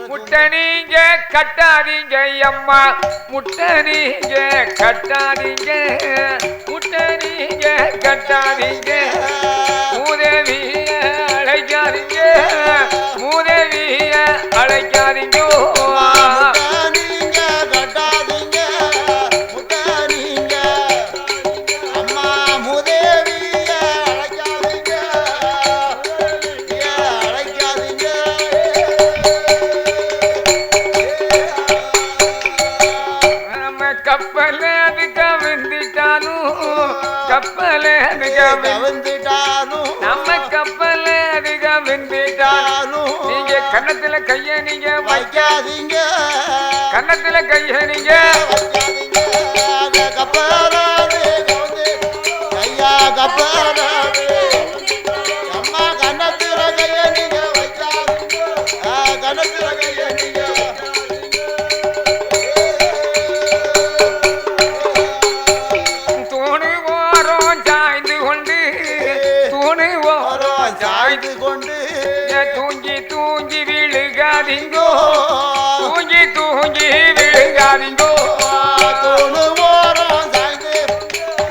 முட்டை நீங்க கட்டாதீங்க அம்மா முட்டை நீங்க கட்டாதீங்க முட்டை நீங்க கட்டாதீங்க மூதேவிய அழைக்காதீங்க மூதேவிய அழைக்காதீங்க நம்ம கப்பல் அதிகம் வெந்துட்டாலும் நீங்க கன்னத்துல கைய நீங்க வைக்காதீங்க கன்னத்துல கைய நீங்க கப்பலாது கையா கப்பலாது அம்மா கன்னத்துல கைய நீங்க வைக்காதீங்க கன்னத்துல கைய நீங்க தூங்கி தூங்கி விழுகாதீங்கோ தூங்கி தூங்கி விழுகாதீங்கோ தூணு ஓரம் சாய்ந்து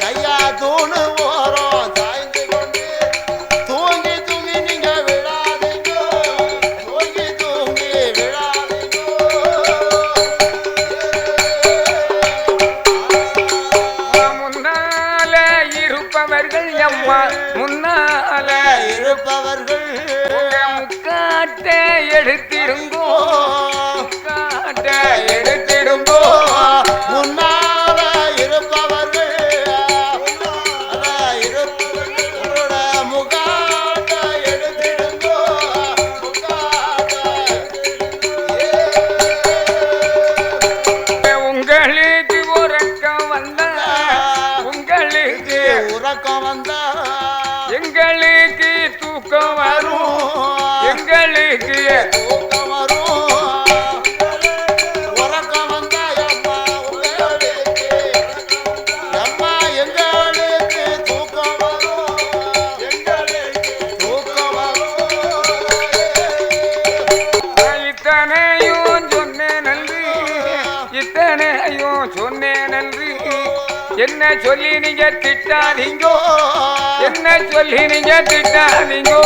கையா தூணு ஓரம் சாய்ந்து கொண்டு தூங்கி தூங்கி நீங்க விழாதீங்கோ தூங்கி தூங்கி விழாதீங்கோ முன்னால இருப்பவர்கள் அம்மா முன்னால இருப்பவர்கள் முக்காட்டை எடுத்திருங்கோ முக்காட்டை எடுத்திருங்கோ முன்னால இருப்பவர்கள் முக்காட்டை எடுத்திருங்கோ உங்களுக்கு உறக்கம் வந்தா உங்களுக்கு உறக்கம் வந்தா எங்களுக்கு தூக்கம் வரும் எங்களுக்கு தூக்கம் வரும் உறக்கம் வந்தா அம்மா எங்களுக்கு தூக்கம் வரும் எங்களுக்கு தூக்கம் வரும் இத்தனையும் சொன்னேன் நன்றி இத்தனையும் சொன்னேன் நன்றி என்ன சொல்லி நீங்க திட்டாதீங்கோ என்ன சொல்லி நீங்க திட்டாதீங்கோ